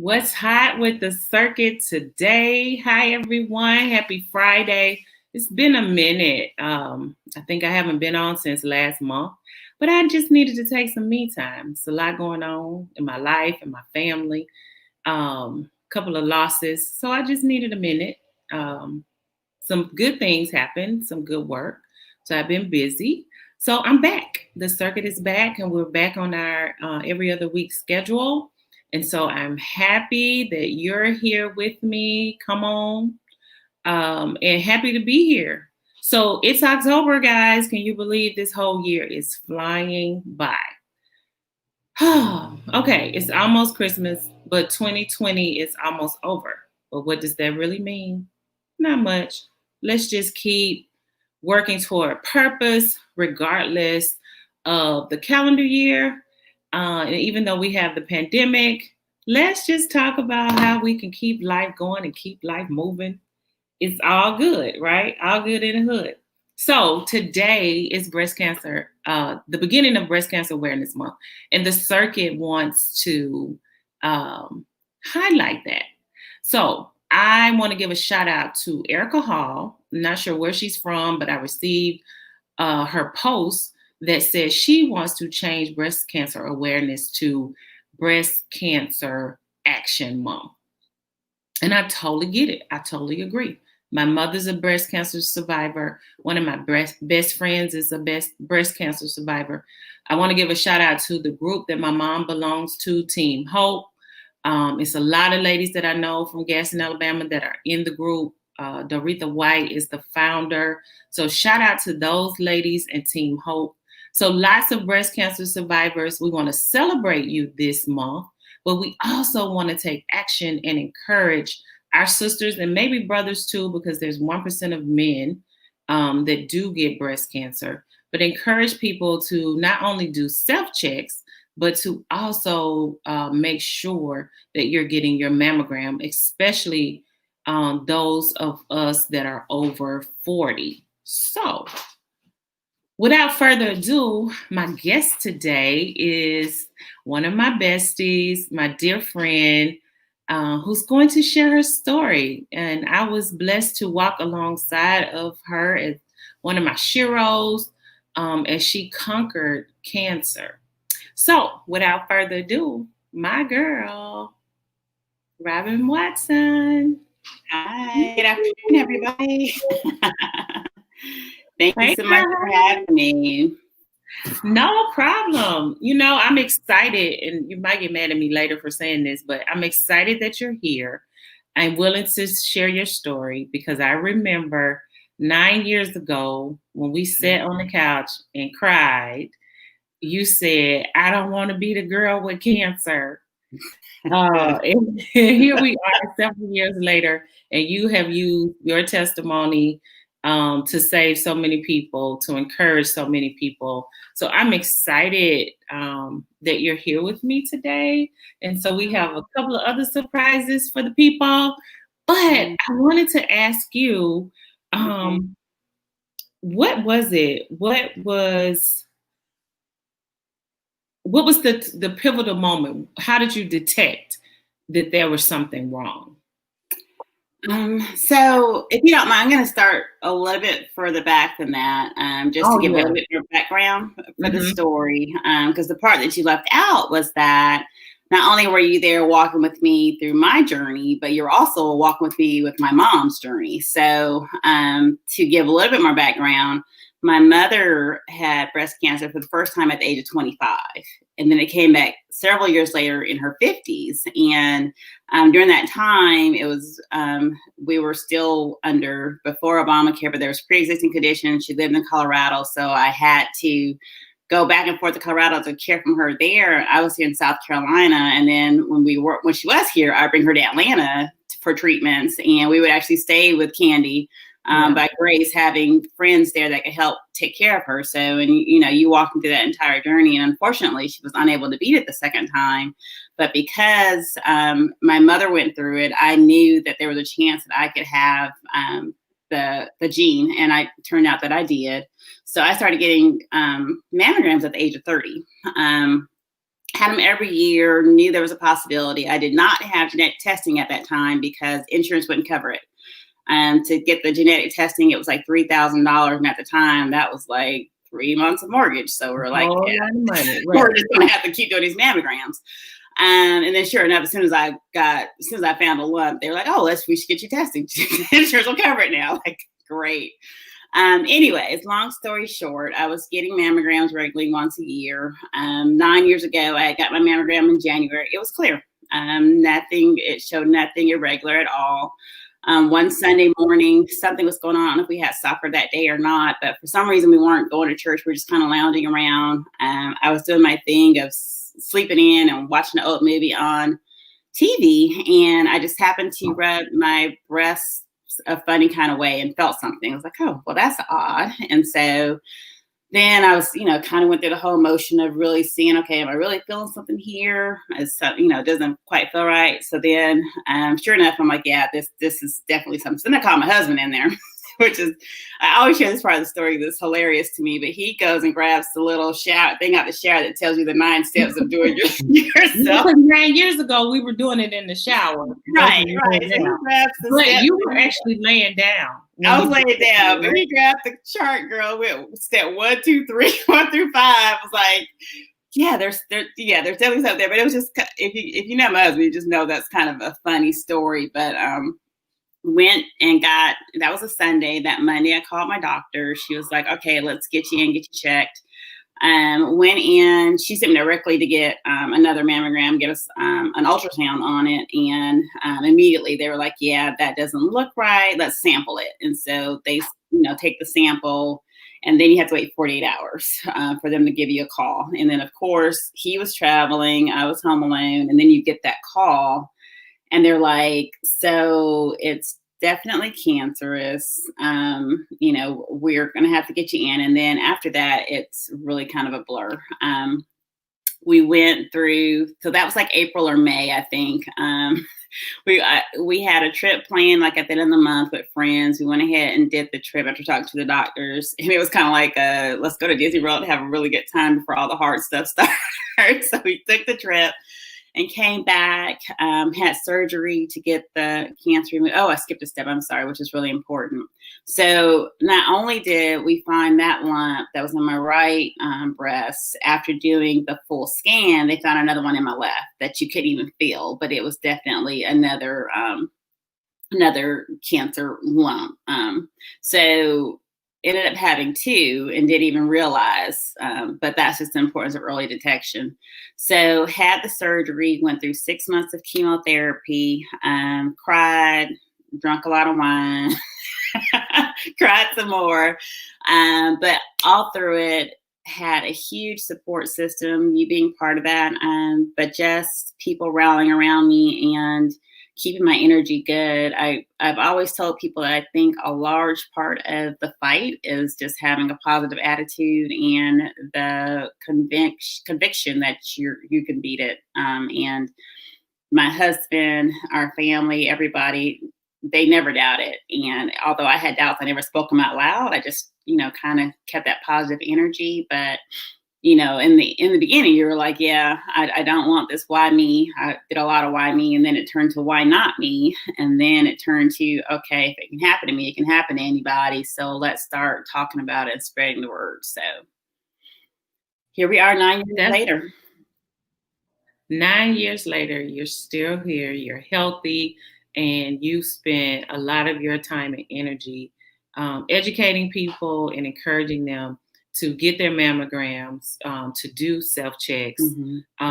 What's hot with the circuit today? Hi, everyone. Happy Friday. It's been a minute. I think I haven't been on since last month, but I just needed to take some me time. It's a lot going on in my life and my family. Couple of losses. So I just needed a minute. Um, some good things happened, some good work. So I've been busy. So I'm back. The circuit is back, and we're back on our every other week schedule. And so I'm happy that you're here with me. Come on. And happy to be here. So it's October, guys. Can you believe this whole year is flying by? Okay, it's almost Christmas, but 2020 is almost over. But what does that really mean? Not much. Let's just keep working toward purpose, regardless of the calendar year. And even though we have the pandemic, let's just talk about how we can keep life going and keep life moving. It's all good, right? All good in the hood. So today is breast cancer, the beginning of Breast Cancer Awareness Month, and the circuit wants to highlight that. So I want to give a shout out to Erica Hall. I'm not sure where she's from, but I received her post that says she wants to change breast cancer awareness to Breast Cancer Action Month. And I totally get it. I totally agree. My mother's a breast cancer survivor. One of my best friends is a breast cancer survivor. I want to give a shout out to the group that my mom belongs to, Team Hope. It's a lot of ladies that I know from Gaston, Alabama that are in the group. Doretha White is the founder. So shout out to those ladies and Team Hope. So lots of breast cancer survivors. We want to celebrate you this month, but we also want to take action and encourage our sisters and maybe brothers too, because there's 1% of men that do get breast cancer, but encourage people to not only do self-checks, but to also make sure that you're getting your mammogram, especially those of us that are over 40. So without further ado, my guest today is one of my besties, my dear friend, who's going to share her story. And I was blessed to walk alongside of her as one of my sheroes as she conquered cancer. So without further ado, my girl, Robin Watson. Hi, good afternoon, everybody. Thank you Hey, so much for having me. No problem. You know, I'm excited, and you might get mad at me later for saying this, but I'm excited that you're here. I'm willing to share your story because I remember 9 years ago when we sat on the couch and cried. You said, I don't want to be the girl with cancer. And here we are several years later, and you have used your testimony to save so many people, to encourage so many people. So I'm excited that you're here with me today. And so we have a couple of other surprises for the people. But I wanted to ask you, what was it? What was the pivotal moment? How did you detect that there was something wrong? So if you don't mind, I'm going to start a little bit further back than that, just to give a little bit more background for the story. Because the part that you left out was that not only were you there walking with me through my journey, but you're also walking with me with my mom's journey. So to give a little bit more background, my mother had breast cancer for the first time at the age of 25. And then it came back several years later in her 50s. And during that time, it was, we were still under, before Obamacare, but there was pre-existing conditions. She lived in Colorado. So I had to go back and forth to Colorado to care from her there. I was here in South Carolina. And then when she was here, I'd bring her to Atlanta for treatments. And we would actually stay with Candy. By grace, having friends there that could help take care of her. So, and you walking through that entire journey, and unfortunately she was unable to beat it the second time. But because my mother went through it, I knew that there was a chance that I could have the gene, and I turned out that I did. So I started getting mammograms at the age of 30. had them every year, knew there was a possibility. I did not have genetic testing at that time because insurance wouldn't cover it. To get the genetic testing, it was like $3,000. And at the time, that was like 3 months of mortgage. So we're like, yeah, money. Right. We're just going to have to keep doing these mammograms. And then sure enough, as soon as I found a lump, they were like, oh, we should get you testing. Insurance will cover it now. Like, great. Anyways, long story short, I was getting mammograms regularly once a year. 9 years ago, I got my mammogram in January. It was clear. It showed nothing irregular at all. One Sunday morning, something was going on. I don't know if we had soccer that day or not, but for some reason we weren't going to church. We were just kind of lounging around. I was doing my thing of sleeping in and watching an old movie on TV, and I just happened to rub my breasts a funny kind of way and felt something. I was like, oh, well, that's odd. And so then I was, kind of went through the whole motion of really seeing, okay, am I really feeling something here? It doesn't quite feel right. So then, sure enough, I'm like, yeah, this is definitely something. So then I called my husband in there, which is, I always share this part of the story that's hilarious to me, but he goes and grabs the little thing out the shower that tells you the 9 steps of doing yourself. 9 years ago, we were doing it in the shower. Right. So but you were actually laying down. I was laying down, but he grabbed the chart, girl, with step 1, 2, 3, 1 through 5. I was like, yeah, there's definitely something there. But it was just, if you know my husband, you just know that's kind of a funny story. But went and that was a Sunday. That Monday, I called my doctor. She was like, okay, let's get you in, get you checked. Went in, she sent me directly to get another mammogram, get us an ultrasound on it. And immediately they were like, yeah, that doesn't look right. Let's sample it. And so they, take the sample, and then you have to wait 48 hours for them to give you a call. And then, of course, he was traveling. I was home alone. And then you get that call. And they're like, so it's definitely cancerous. We're going to have to get you in. And then after that, it's really kind of a blur. We went through, so that was like April or May, I think. We had a trip planned like at the end of the month with friends. We went ahead and did the trip after talking to the doctors. And it was kind of like, let's go to Disney World and have a really good time before all the hard stuff started. So we took the trip and came back, had surgery to get the cancer removed. Oh, I skipped a step, I'm sorry, which is really important. So not only did we find that lump that was in my right breast, after doing the full scan, they found another one in my left that you couldn't even feel, but it was definitely another cancer lump. So ended up having 2 and didn't even realize, but that's just the importance of early detection. So had the surgery, went through 6 months of chemotherapy, cried, drunk a lot of wine, cried some more, but all through it, had a huge support system, you being part of that, but just people rallying around me and keeping my energy good. I've always told people that I think a large part of the fight is just having a positive attitude and the conviction that you can beat it. And my husband, our family, everybody, they never doubt it. And although I had doubts, I never spoke them out loud. I just, kind of kept that positive energy. But in the beginning, you were like, yeah, I don't want this. Why me? I did a lot of why me. And then it turned to why not me? And then it turned to, okay, if it can happen to me, it can happen to anybody. So let's start talking about it and spreading the word. So here we are 9 years later. 9 years later, you're still here, you're healthy, and you spent a lot of your time and energy educating people and encouraging them to get their mammograms, to do self-checks. Mm-hmm.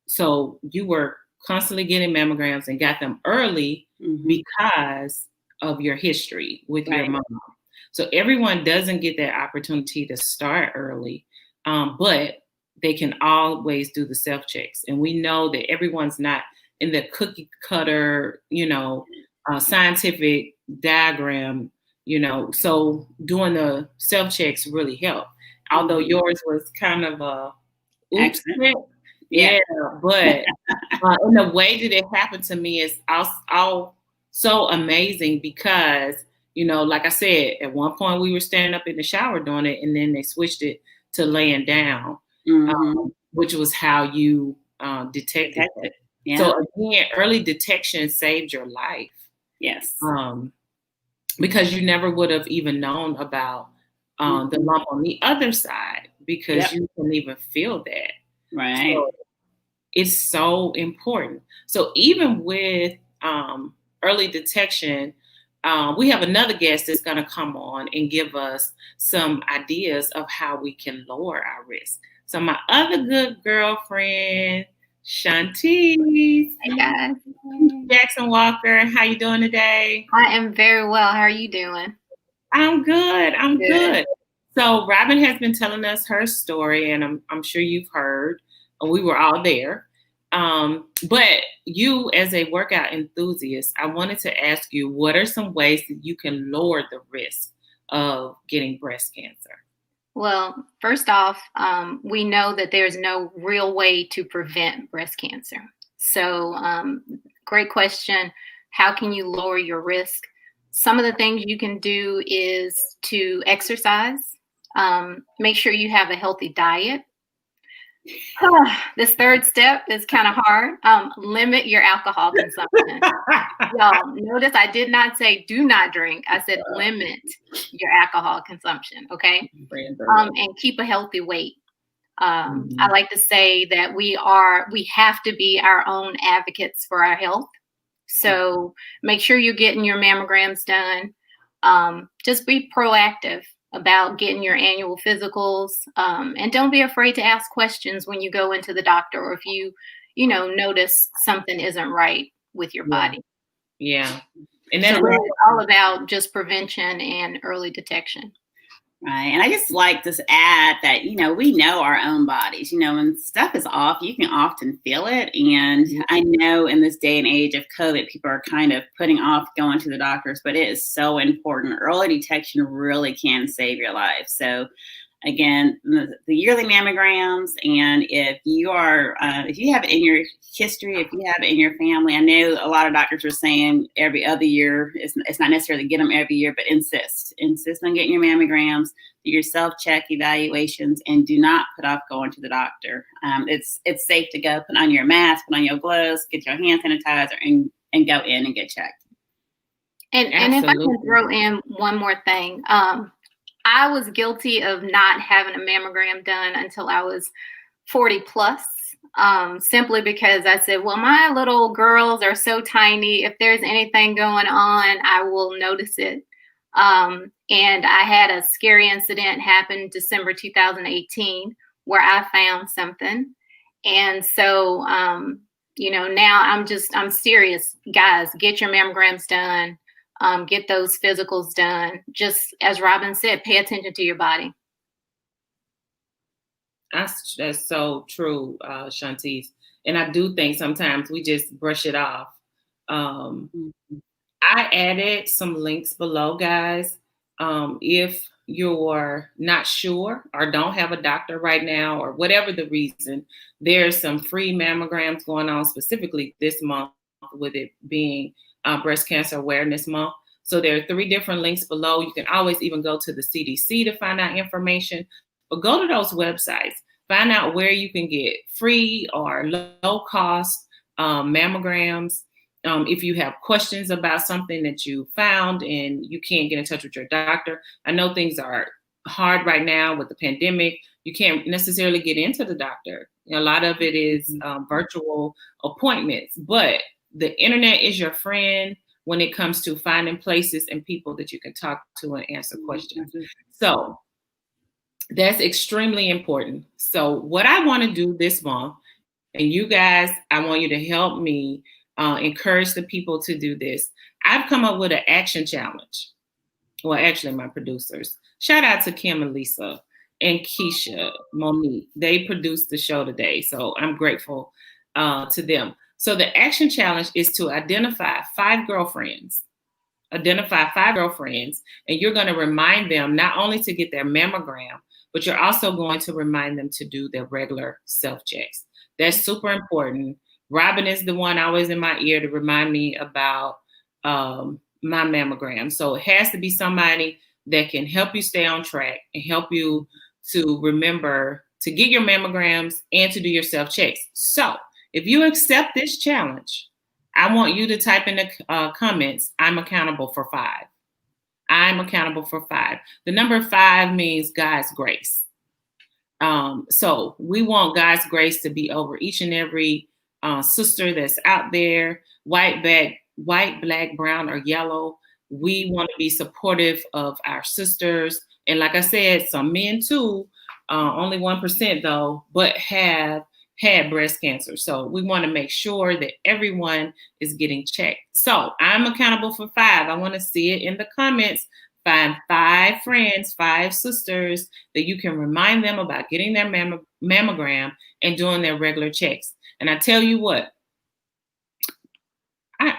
So you were constantly getting mammograms and got them early because of your history with your mom. So everyone doesn't get that opportunity to start early, but they can always do the self-checks. And we know that everyone's not in the cookie cutter, scientific diagram, so doing the self-checks really help. Although yours was kind of a accident. Yeah, but in the way that it happened to me is all so amazing because, like I said, at one point we were standing up in the shower doing it, and then they switched it to laying down. which was how you detected it. Yeah. So again, early detection saved your life. Yes. Because you never would have even known about the lump on the other side because you couldn't even feel that. Right. So it's so important. So even with early detection, we have another guest that's going to come on and give us some ideas of how we can lower our risk. So my other good girlfriend, Shantice. Hey guys. Jackson Walker, how you doing today? I am very well. How are you doing? I'm good. I'm good. So Robin has been telling us her story, and I'm sure you've heard. We were all there. But you, as a workout enthusiast, I wanted to ask you, what are some ways that you can lower the risk of getting breast cancer? Well, first off, we know that there's no real way to prevent breast cancer. So, great question. How can you lower your risk? Some of the things you can do is to exercise. Make sure you have a healthy diet. This third step is kind of hard. Limit your alcohol consumption. Y'all, notice I did not say do not drink. I said limit your alcohol consumption, okay? And keep a healthy weight. I like to say that we have to be our own advocates for our health. So make sure you're getting your mammograms done. Just be proactive about getting your annual physicals, and don't be afraid to ask questions when you go into the doctor, or if you notice something isn't right with your body. Yeah. And that's all about just prevention and early detection. Right. And I just like to add that, we know our own bodies. When stuff is off, you can often feel it. And I know in this day and age of COVID, people are kind of putting off going to the doctors, but it is so important. Early detection really can save your life. So again, the yearly mammograms, and if you have it in your history, if you have it in your family, I know a lot of doctors are saying every other year. It's not necessarily to get them every year, but insist on getting your mammograms, do your self-check evaluations, and do not put off going to the doctor. It's safe to go. Put on your mask, put on your gloves, get your hand sanitizer, and go in and get checked. And if I can throw in one more thing. I was guilty of not having a mammogram done until I was 40 plus, simply because I said, well, my little girls are so tiny. If there's anything going on, I will notice it. And I had a scary incident happen December 2018 where I found something. And so, now I'm serious. Guys, get your mammograms done. Get those physicals done. Just as Robin said, pay attention to your body. That's so true, Shantice. And I do think sometimes we just brush it off. I added some links below, guys. If you're not sure or don't have a doctor right now, or whatever the reason, there's some free mammograms going on specifically this month, with it being Breast Cancer Awareness Month. So there are 3 different links below. You can always even go to the CDC to find out information, but go to those websites, find out where you can get free or low cost mammograms. If you have questions about something that you found and you can't get in touch with your doctor, I know things are hard right now with the pandemic. You can't necessarily get into the doctor. A lot of it is virtual appointments, but the internet is your friend when it comes to finding places and people that you can talk to and answer questions. So that's extremely important. So what I want to do this month, and you guys, I want you to help me encourage the people to do this. I've come up with an action challenge. Well, actually, my producers. Shout out to Kim and Lisa and Keisha, Monique. They produced the show today, so I'm grateful to them. So the action challenge is to identify 5 girlfriends. Identify 5 girlfriends, and you're going to remind them not only to get their mammogram, but you're also going to remind them to do their regular self-checks. That's super important. Robin is the one always in my ear to remind me about my mammogram. So it has to be somebody that can help you stay on track and help you to remember to get your mammograms and to do your self-checks. So if you accept this challenge, I want you to type in the comments, I'm accountable for 5. I'm accountable for 5. The number 5 means God's grace. So we want God's grace to be over each and every sister that's out there, white, black, brown, or yellow. We want to be supportive of our sisters. And like I said, some men too, only 1% though, but have had breast cancer. So we want to make sure that everyone is getting checked. So I'm accountable for 5. I want to see it in the comments. Find 5 friends, 5 sisters that you can remind them about getting their mammogram and doing their regular checks. And I tell you what, I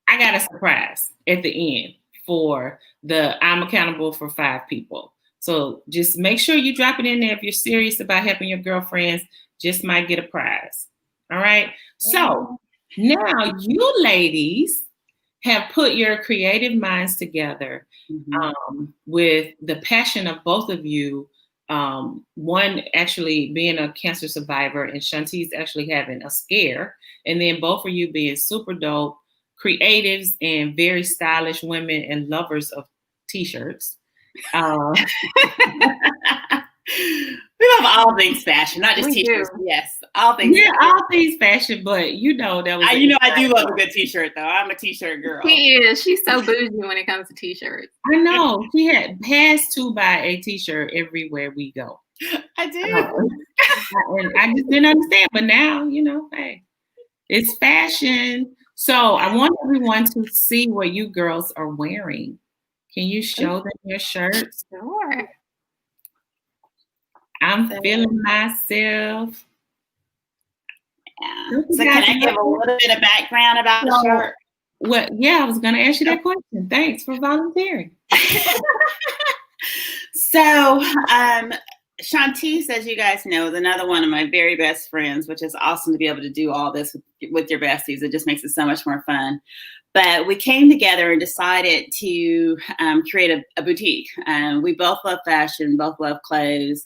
got a surprise at the end for the I'm accountable for 5 people. So just make sure you drop it in there if you're serious about helping your girlfriends. Just might get a prize. All right. So now you ladies have put your creative minds together with the passion of both of you. One actually being a cancer survivor and Shantice actually having a scare. And then both of you being super dope, creatives and very stylish women and lovers of t-shirts. We love all things fashion, not just t-shirts. Yes, all things. Yeah, all things fashion. But you know that was. I do love a good t-shirt though. I'm a t-shirt girl. She is. She's so bougie when it comes to t-shirts. I know. She has to buy a t-shirt everywhere we go. I do. And I just didn't understand, but now hey, it's fashion. So I want everyone to see what you girls are wearing. Can you show them your shirts? Sure. I'm feeling myself. Yeah. So can I give a little bit of background about the shirt? Well, yeah, I was going to ask you that question. Thanks for volunteering. So, Shantice, as you guys know, is another one of my very best friends, which is awesome to be able to do all this with your besties. It just makes it so much more fun. But we came together and decided to create a boutique. We both love fashion, both love clothes,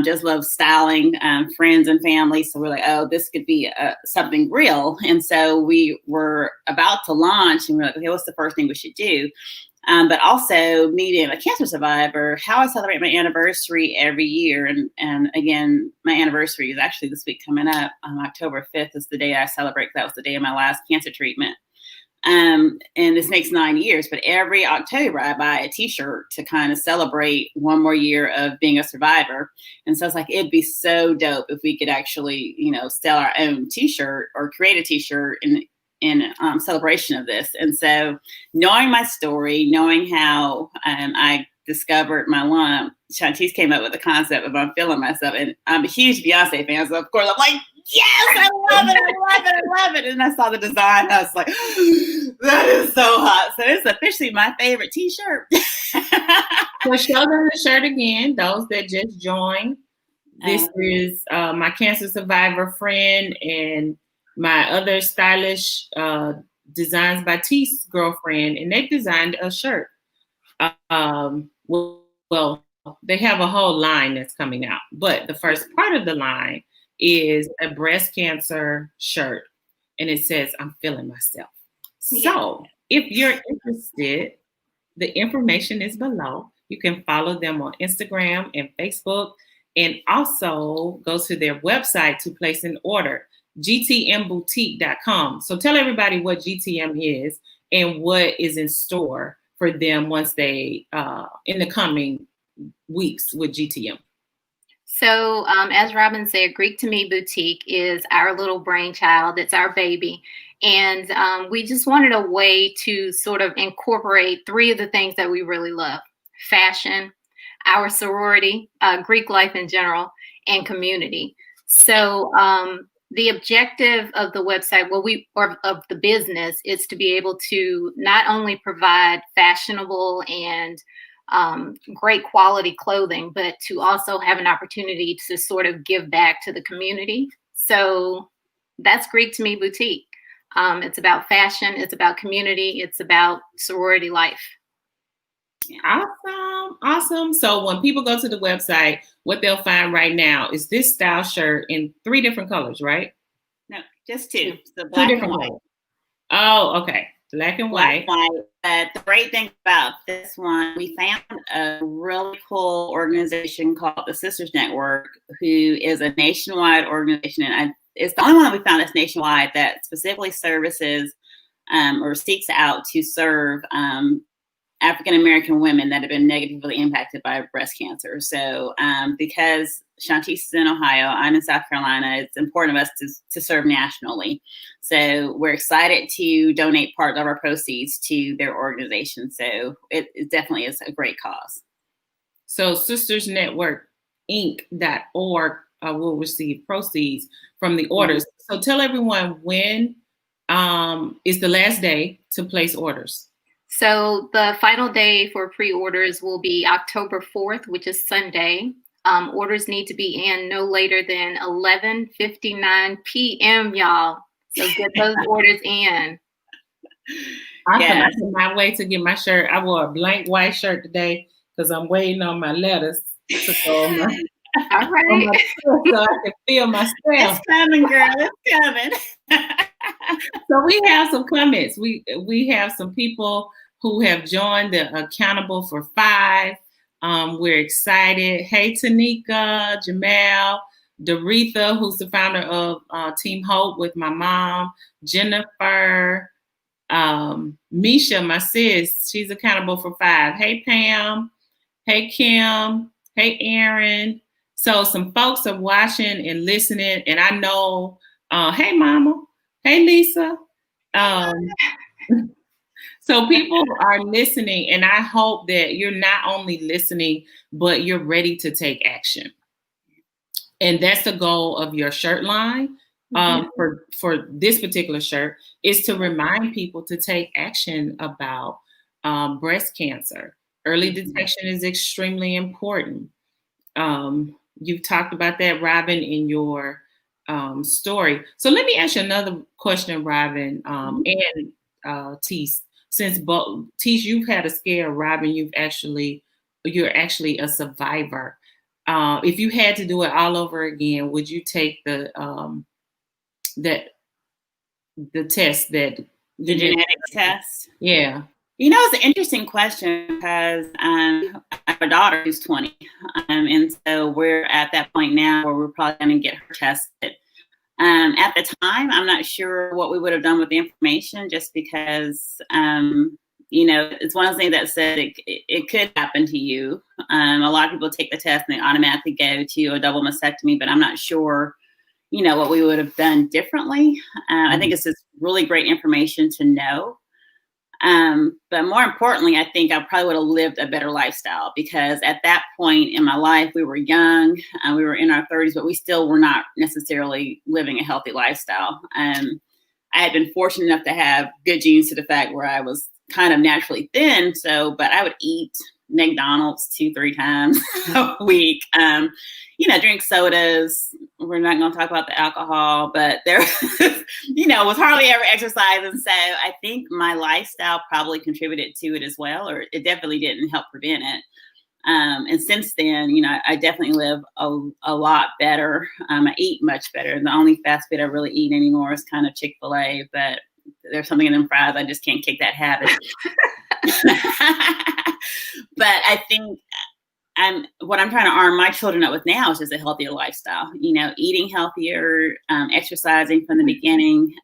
just love styling, friends and family. So we're like, oh, this could be something real. And so we were about to launch and we're like, okay, what's the first thing we should do? But also me being a cancer survivor, how I celebrate my anniversary every year. And again, my anniversary is actually this week coming up. October 5th is the day I celebrate. That was the day of my last cancer treatment. And this makes 9 years, but every October I buy a t-shirt to kind of celebrate one more year of being a survivor. And so it's like, it'd be so dope if we could actually, sell our own t-shirt or create a t-shirt in celebration of this. And so knowing my story, knowing how I discovered my lump, Shantice came up with the concept of I'm feeling myself. And I'm a huge Beyonce fan. So of course I'm like, yes, I love it. I love it. I love it. And I saw the design. I was like, that is so hot. So it's officially my favorite t-shirt. So show them the shirt again, those that just joined. This is my cancer survivor friend and my other stylish Designs by Tease girlfriend, and they designed a shirt. Well, they have a whole line that's coming out, but the first part of the line is a breast cancer shirt, and it says, I'm feeling myself. So if you're interested, the information is below. You can follow them on Instagram and Facebook, and also go to their website to place an order, gtmboutique.com. So tell everybody what GTM is and what is in store for them once they, in the coming weeks with GTM. So as Robin said, Greek to Me Boutique is our little brainchild. It's our baby. And we just wanted a way to sort of incorporate 3 of the things that we really love: fashion, our sorority, Greek life in general, and community. So the objective of the website, of the business, is to be able to not only provide fashionable and great quality clothing, but to also have an opportunity to sort of give back to the community. So that's Greek to Me Boutique. It's about fashion. It's about community. It's about sorority life. Yeah. Awesome. So when people go to the website, what they'll find right now is this style shirt in 3 different colors, right? No, just 2. So Two black and different white. colors. Oh, okay. Black and white. But the great thing about this one, we found a really cool organization called the Sisters Network, who is a nationwide organization. And it's the only one we found that's nationwide that specifically services or seeks out to serve African-American women that have been negatively impacted by breast cancer. So because Shantice is in Ohio, I'm in South Carolina, it's important of us to serve nationally. So we're excited to donate part of our proceeds to their organization. So it definitely is a great cause. So Sisters Network Inc.org will receive proceeds from the orders. Mm-hmm. So tell everyone when is the last day to place orders. So the final day for pre-orders will be October 4th, which is Sunday. Orders need to be in no later than 11:59 p.m., y'all. So get those orders in. Awesome. Yes. I my way to get my shirt. I wore a blank white shirt today because I'm waiting on my letters to go on my, all right. So I can feel myself. It's coming, girl. It's coming. So we have some comments. We have some people who have joined the Accountable for 5. We're excited. Hey, Tanika, Jamal, Doretha, who's the founder of Team Hope with my mom, Jennifer, Misha, my sis, she's Accountable for 5. Hey, Pam. Hey, Kim. Hey, Aaron. So some folks are watching and listening, and I know, hey, Mama. Hey, Lisa. So people are listening, and I hope that you're not only listening, but you're ready to take action. And that's the goal of your shirt line for this particular shirt, is to remind people to take action about breast cancer. Early detection is extremely important. You've talked about that, Robin, in your story. So let me ask you another question, Robin, and Teese. Since Teese, you've had a scare, Robin, you're actually a survivor. If you had to do it all over again, would you take the test, that the genetic test? Yeah. You know, it's an interesting question because I have a daughter who's 20. And so we're at that point now where we're probably going to get her tested. At the time, I'm not sure what we would have done with the information, just because, you know, it's one of the things that said it could happen to you. A lot of people take the test and they automatically go to a double mastectomy, but I'm not sure, you know, what we would have done differently. I think it's just really great information to know. But more importantly, I think I probably would have lived a better lifestyle, because at that point in my life, we were young, we were in our 30s, but we still were not necessarily living a healthy lifestyle. I had been fortunate enough to have good genes to the fact where I was kind of naturally thin. But I would eat McDonald's 2-3 times a week, you know, drink sodas. We're not going to talk about the alcohol, but there, you know, was hardly ever exercise. And so I think my lifestyle probably contributed to it as well, or it definitely didn't help prevent it. And since then, you know, I definitely live a lot better. I eat much better. The only fast food I really eat anymore is kind of Chick-fil-A, but there's something in them fries. I just can't kick that habit. But I think what I'm trying to arm my children up with now is just a healthier lifestyle, you know, eating healthier, exercising from the beginning.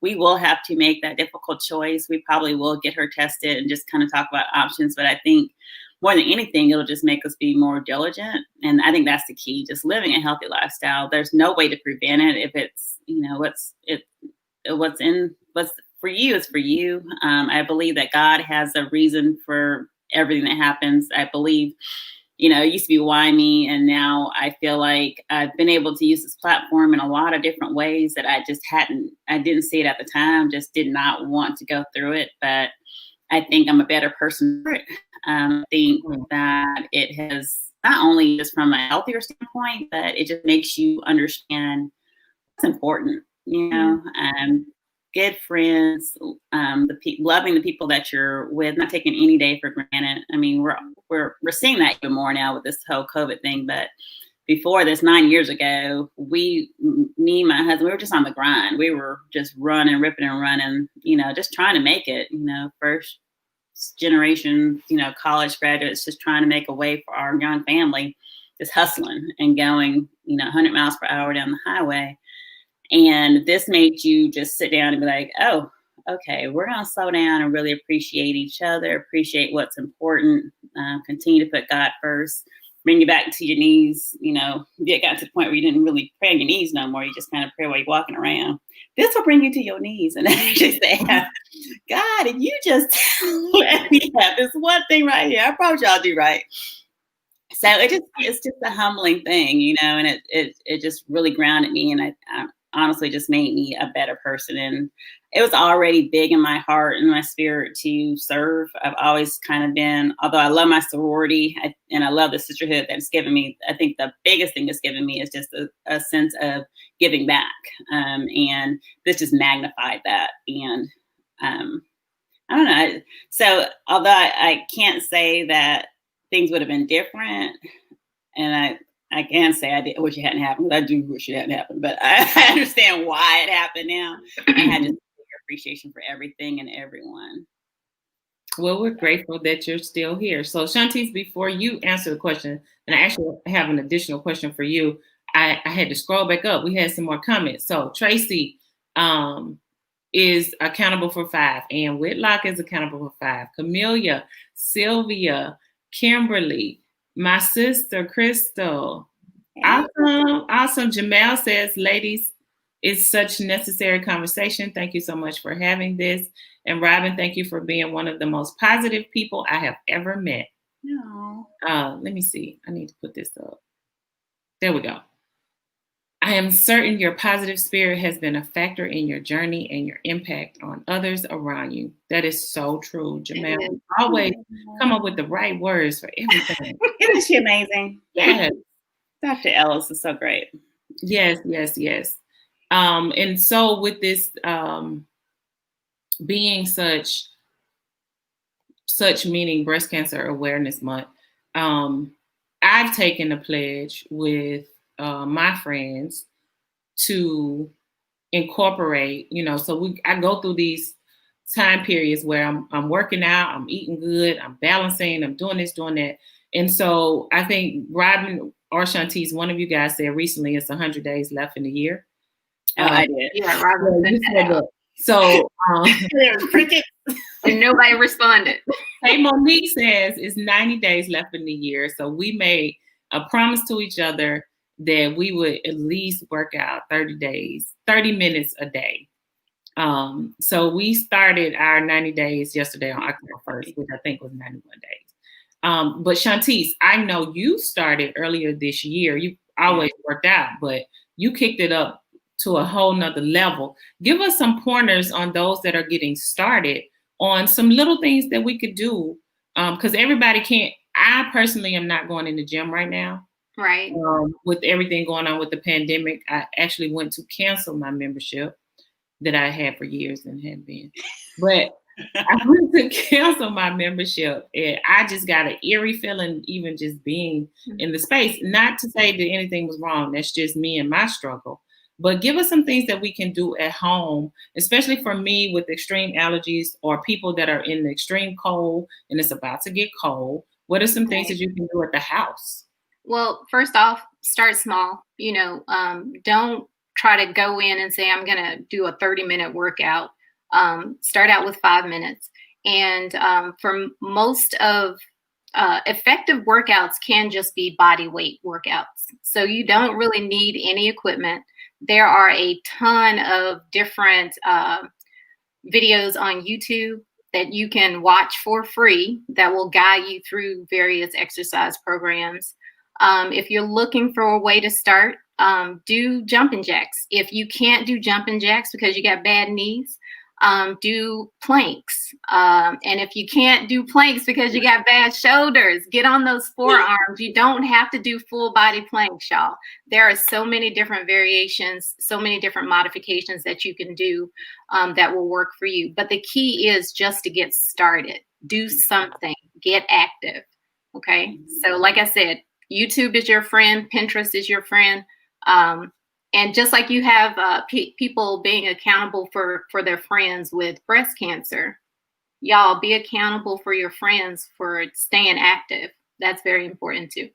We will have to make that difficult choice. We probably will get her tested and just kind of talk about options. But I think more than anything, it'll just make us be more diligent. And I think that's the key, just living a healthy lifestyle. There's no way to prevent it. If it's, you know, what's for you is for you. I believe that God has a reason for everything that happens. I believe, you know, it used to be why me, and now I feel like I've been able to use this platform in a lot of different ways that I didn't see it at the time, just did not want to go through it. But I think I'm a better person for it. I think that it has, not only just from a healthier standpoint, but it just makes you understand what's important, you know. good friends, loving the people that you're with, not taking any day for granted. I mean, we're seeing that even more now with this whole COVID thing, but before this, 9 years ago, me and my husband, we were just on the grind. We were just running, ripping and running, just trying to make it, first generation, college graduates, just trying to make a way for our young family, just hustling and going, 100 miles per hour down the highway. And this made you just sit down and be like, oh, okay, we're going to slow down and really appreciate each other, appreciate what's important, continue to put God first, bring you back to your knees. You got to the point where you didn't really pray on your knees no more. You just kind of pray while you're walking around. This will bring you to your knees. And then you just say, God, if you just let me have this one thing right here, I promise you I'll do right. So it's just a humbling thing, and it just really grounded me. And I honestly just made me a better person. And it was already big in my heart and my spirit to serve. I've always kind of been, although I love my sorority and I love the sisterhood that's given me, I think the biggest thing that's given me is just a sense of giving back. And this just magnified that. And I don't know. So although I can't say that things would have been different, and I can say I wish it hadn't happened. I do wish it hadn't happened, but I understand why it happened now. I had just appreciation for everything and everyone. Well, we're grateful that you're still here. So Shantice, before you answer the question, and I actually have an additional question for you, I had to scroll back up. We had some more comments. So Tracy is accountable for 5. Ann Whitlock is accountable for 5. Camellia, Sylvia, Kimberly, my sister, Crystal. Awesome. Jamel says, ladies, it's such necessary conversation. Thank you so much for having this. And Robin, thank you for being one of the most positive people I have ever met. No. Let me see. I need to put this up. There we go. I am certain your positive spirit has been a factor in your journey and your impact on others around you. That is so true, Jamel. Always come up with the right words for everything. Isn't she amazing? Yes. Dr. Ellis is so great. Yes. And so with this being such meaning Breast Cancer Awareness Month, I've taken a pledge with my friends to incorporate, so I go through these time periods where I'm working out, I'm eating good, I'm balancing, I'm doing this, doing that. And so I think Robin or Shantice, one of you guys said recently it's 100 days left in the year. I did. Yeah, Robin said that. So and nobody responded. Hey, Monique says it's 90 days left in the year. So we made a promise to each other that we would at least work out 30 minutes a day. So we started our 90 days yesterday on October 1st, which I think was 91 days. But Shantice, I know you started earlier this year. You always worked out, but you kicked it up to a whole nother level. Give us some pointers on those that are getting started on some little things that we could do. Because everybody can't. I personally am not going in the gym right now. Right. With everything going on with the pandemic, I actually went to cancel my membership that I had for years and had been. But I went to cancel my membership, and I just got an eerie feeling even just being in the space. Not to say that anything was wrong. That's just me and my struggle. But give us some things that we can do at home, especially for me with extreme allergies or people that are in the extreme cold and it's about to get cold. What are some things that you can do at the house? Well, first off, start small. Don't try to go in and say, I'm going to do a 30-minute workout. Start out with 5 minutes. And for most of effective workouts can just be body weight workouts. So you don't really need any equipment. There are a ton of different videos on YouTube that you can watch for free that will guide you through various exercise programs. If you're looking for a way to start, do jumping jacks. If you can't do jumping jacks because you got bad knees, do planks. And if you can't do planks because you got bad shoulders, get on those forearms. You don't have to do full body planks, y'all. There are so many different variations, so many different modifications that you can do that will work for you. But the key is just to get started. Do something. Get active. Okay. So like I said, YouTube is your friend. Pinterest is your friend. And just like you have people being accountable for their friends with breast cancer, y'all be accountable for your friends for staying active. That's very important too.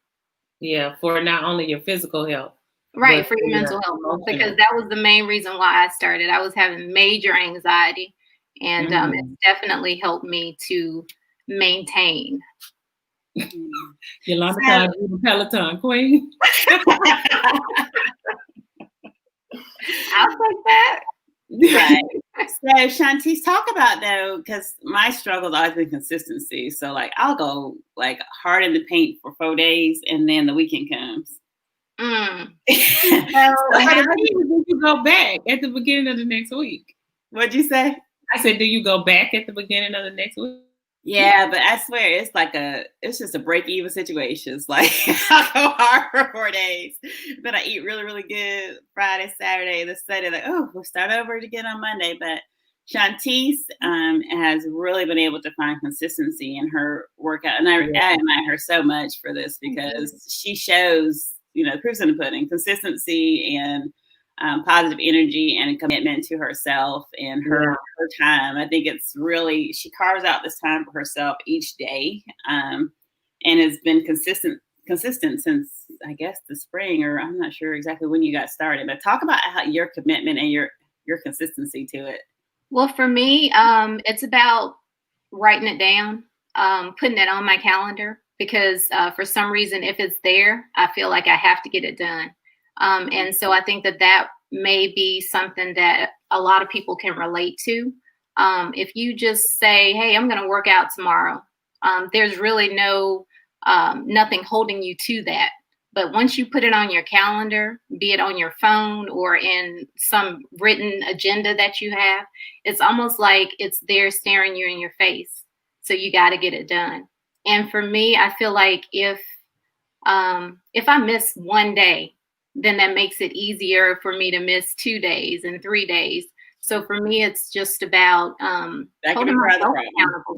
Yeah, for not only your physical health. Right, for your mental health. Because that was the main reason why I started. I was having major anxiety, and it's definitely helped me to maintain. Yolanda called you the Peloton queen. I'll take that. Right. So Shantice, talk about though, because my struggle has always been consistency. So like I'll go like hard in the paint for 4 days and then the weekend comes. So how do you go back at the beginning of the next week? What'd you say? I said, do you go back at the beginning of the next week? Yeah, but I swear it's just a break-even situation. It's like I'll go hard for 4 days, then I eat really, really good Friday, Saturday, the Sunday, like, oh, we'll start over again on Monday. But Shantice has really been able to find consistency in her workout. And I admire her so much for this because she shows, proofs in the pudding, consistency and positive energy and commitment to herself and her time. I think it's really, she carves out this time for herself each day and has been consistent since, I guess, the spring, or I'm not sure exactly when you got started, but talk about how your commitment and your consistency to it. Well, for me, it's about writing it down, putting it on my calendar, because for some reason, if it's there, I feel like I have to get it done. And so I think that may be something that a lot of people can relate to. If you just say, hey, I'm going to work out tomorrow, there's really nothing holding you to that. But once you put it on your calendar, be it on your phone or in some written agenda that you have, it's almost like it's there staring you in your face. So you got to get it done. And for me, I feel like if I miss one day, then that makes it easier for me to miss 2 days and 3 days. So for me, it's just about holding myself accountable.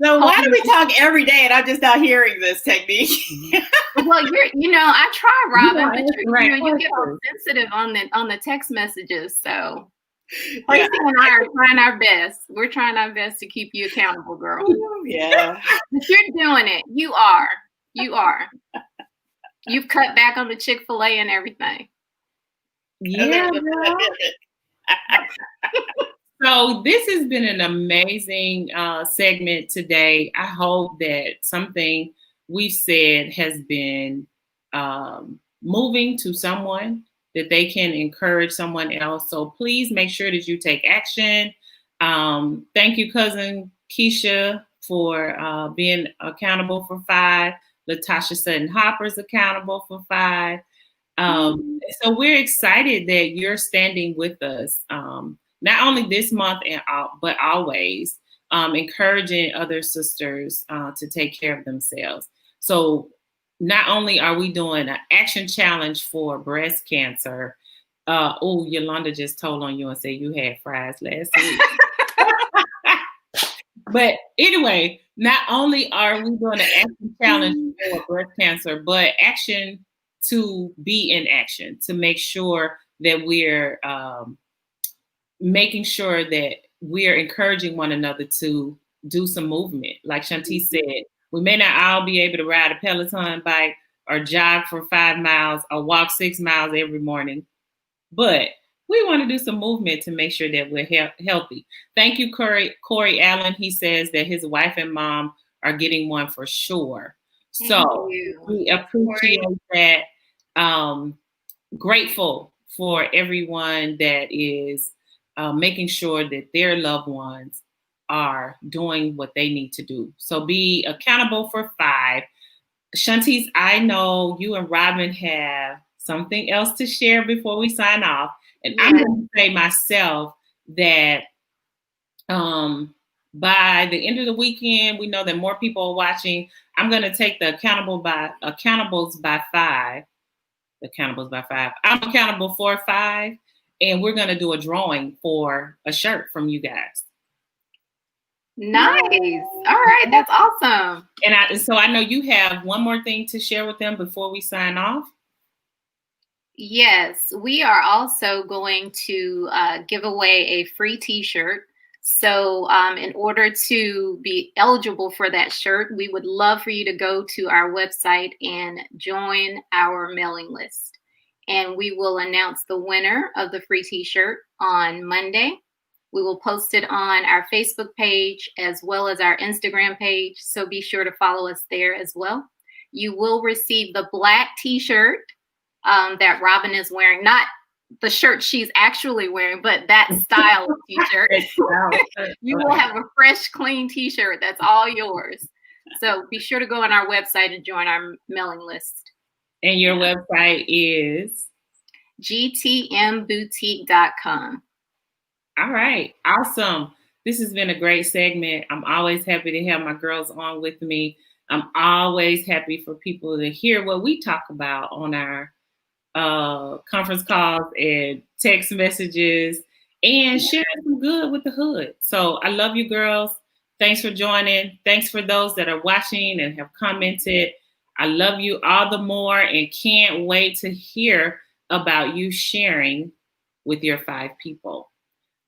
So why do we talk every day and I'm just not hearing this technique? Well, I try, Robin, but you get more sensitive on the text messages. So Tracy and I are trying our best. We're trying our best to keep you accountable, girl. Yeah. But you're doing it. You are. You've cut back on the Chick-fil-A and everything. Yeah. So this has been an amazing segment today. I hope that something we've said has been moving to someone, that they can encourage someone else. So please make sure that you take action. Thank you, cousin Keisha, for being accountable for 5. Latasha Sutton Hopper's accountable for 5. So we're excited that you're standing with us, not only this month but always, encouraging other sisters to take care of themselves. So not only are we doing an action challenge for breast cancer. Yolanda just told on you and said you had fries last week. But anyway, not only are we doing an action challenge for breast cancer, but action to be in action, to make sure that we're making sure that we're encouraging one another to do some movement. Like Shantice said, we may not all be able to ride a Peloton bike or jog for 5 miles or walk 6 miles every morning, but we want to do some movement to make sure that we're healthy. Thank you, Corey Allen. He says that his wife and mom are getting one for sure. So we appreciate that. Grateful for everyone that is making sure that their loved ones are doing what they need to do. So be accountable for 5. Shantice, I know you and Robin have something else to share before we sign off. And I'm going to say myself that by the end of the weekend, we know that more people are watching. I'm going to take the accountables by five. I'm accountable for 5, and we're going to do a drawing for a shirt from you guys. Nice. All right, that's awesome. And so I know you have one more thing to share with them before we sign off. Yes, we are also going to give away a free t-shirt. So in order to be eligible for that shirt, we would love for you to go to our website and join our mailing list. And we will announce the winner of the free t-shirt on Monday. We will post it on our Facebook page as well as our Instagram page. So be sure to follow us there as well. You will receive the black t-shirt that Robin is wearing, not the shirt she's actually wearing, but that style of t-shirt. You will have a fresh, clean t-shirt. That's all yours. So be sure to go on our website and join our mailing list. And your website is? gtmboutique.com. All right. Awesome. This has been a great segment. I'm always happy to have my girls on with me. I'm always happy for people to hear what we talk about on our conference calls and text messages and sharing some good with the hood. So I love you girls. Thanks for joining. Thanks for those that are watching and have commented. I love you all the more and can't wait to hear about you sharing with your 5 people.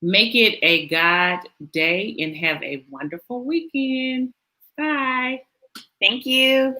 Make it a God day and have a wonderful weekend. Bye. Thank you.